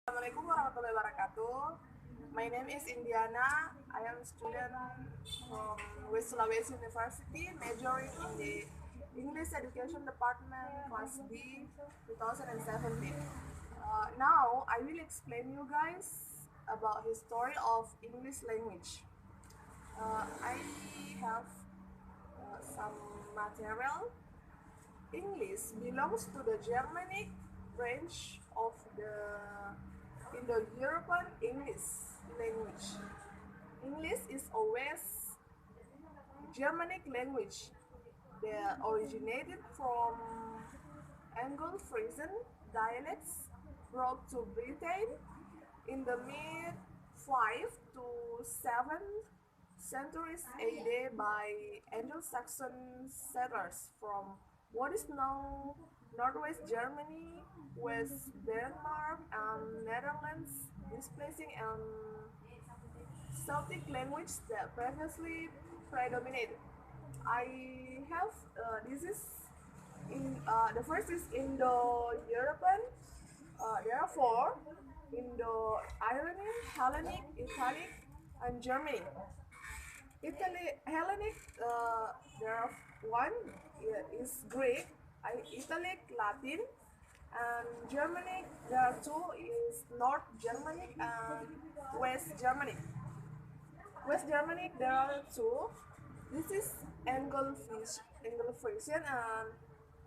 Assalamualaikum warahmatullahi wabarakatuh. My name is Indiana. I am a student from West Sulawesi University, majoring in the English Education Department, Class D, 2017. Now, I will explain you guys about history of English language. I have some material. English belongs to the Germanic branch of the Indo-European English language. English is a West Germanic language that originated from Anglo-Frisian dialects brought to Britain in the mid 5 to 7th centuries AD by Anglo-Saxon settlers from what is now Northwest Germany, West Denmark, and Netherlands, displacing Celtic language that previously predominated. I have this is in the first is Indo-European. There are four: Indo-Iranian, Hellenic, Italic, and Germanic. Hellenic, there are one is Greek, Italic, Latin, and Germanic. There are two is North Germanic and West Germanic. West Germanic there are two. This is Anglo-Frisian and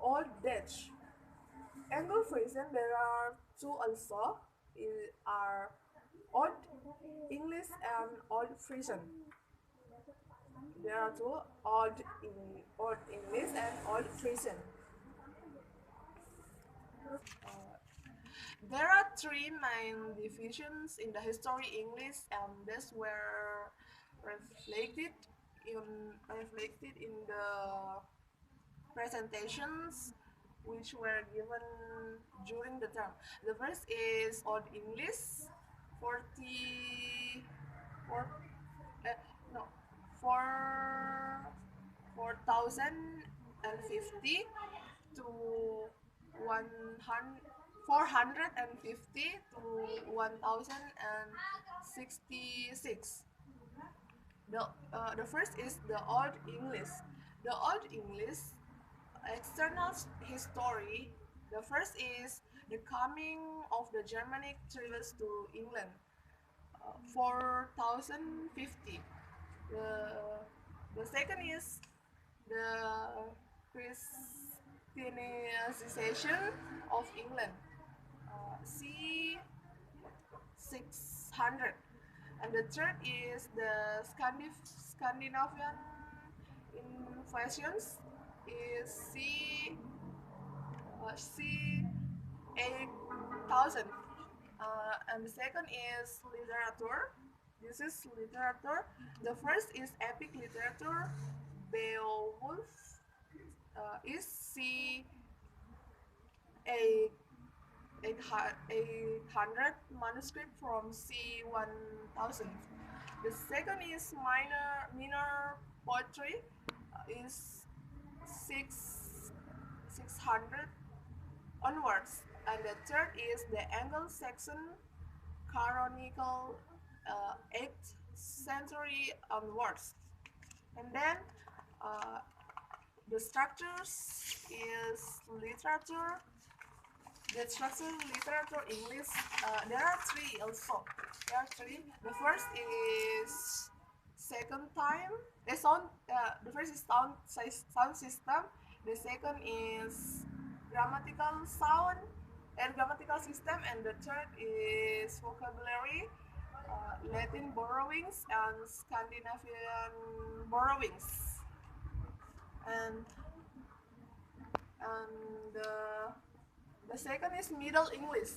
Old Dutch. Anglo-Frisian there are two also. Are Old English and Old Frisian. There are two Old English and Old Frisian. There are three main divisions in the history English, and these were reflected in the presentations which were given during the term. The first is Old English, 40, four, no, 4050 to 100, 450 to 1066. The first is the Old English. The Old English external history. The first is the coming of the Germanic traders to England, 4050. The second is the Christianization of England, c 600. And the third is the Scandinavian invasions is c 8000. And the second is literature. This is literature. The first is epic literature. Beowulf is c 800 manuscript from c 1000. The second is minor poetry, is 600 onwards, and the third is the Anglo-Saxon Chronicle, 8th century onwards. And then the structures is literature. The structure literature English, there are three also. There are three. The first is second time. The first is sound system. The second is grammatical system, and the third is vocabulary, Latin borrowings and Scandinavian borrowings, and the second is Middle English.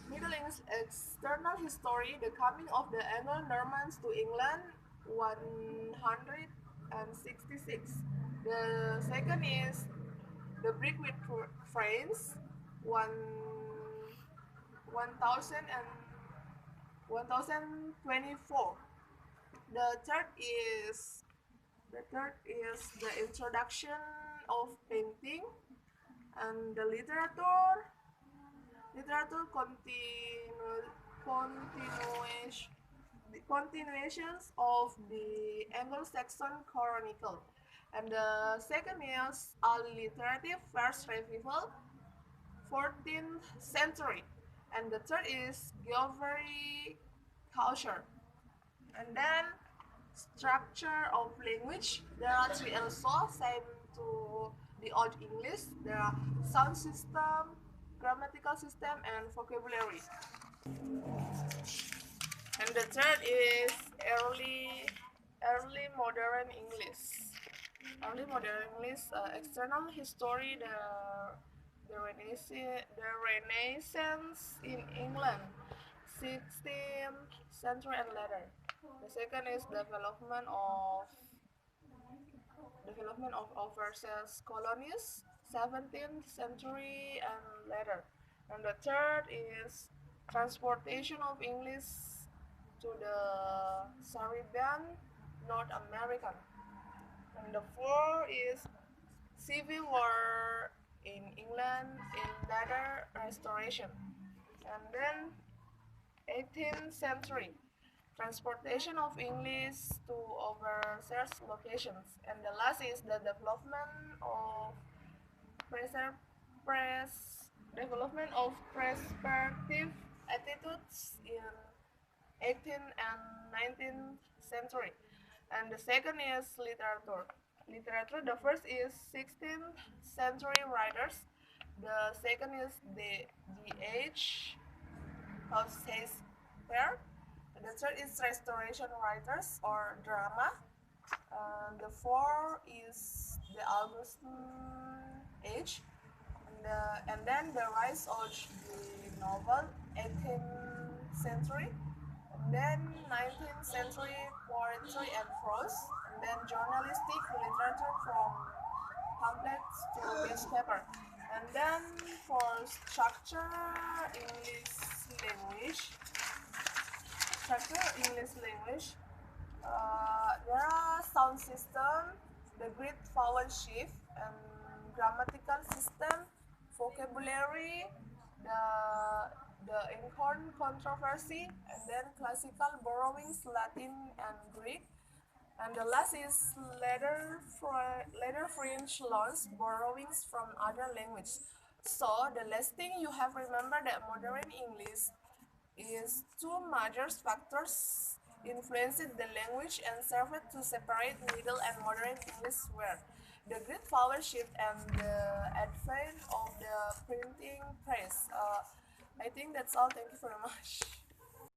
Middle English external history, the coming of the Anglo-Normans to England, 166. The second is the Break with France, 1000 and 1024. The third is the introduction of painting, and the literature continuations of the Anglo-Saxon Chronicle. And the second is alliterative verse revival, 14th century. And the third is Geoffrey Chaucer. And then structure of language. There are three also, same to the Old English. There are sound system, grammatical system, and vocabulary. And the third is early modern English. Early modern English, external history, the Renaissance in England, 16th century and later. The second is development of overseas colonies, 17th century and later. And the third is transportation of English to the Caribbean, North American. And the fourth is civil war in England in later restoration. And then 18th century, transportation of English to overseas locations. And the last is the development of development of perspective attitudes in 18th and 19th century. And the second is literature. The first is 16th century writers. The second is the age of Shakespeare. And the third is restoration writers or drama. The fourth is the Augustan age. And then the rise of the novel, 18th century. And then 19th century poetry and prose. And then journalistic literature from pamphlets to newspaper. And then for structure English language, there are sound system, the Great vowel shift, and grammatical system, vocabulary, the Inkhorn controversy, and then classical borrowings, Latin and Greek. And the last is later French loans, borrowings from other languages. So the last thing you have remember that modern English is two major factors influenced the language and served to separate Middle and Modern English were the Great vowel shift and the advent of the printing press. I think that's all. Thank you very much.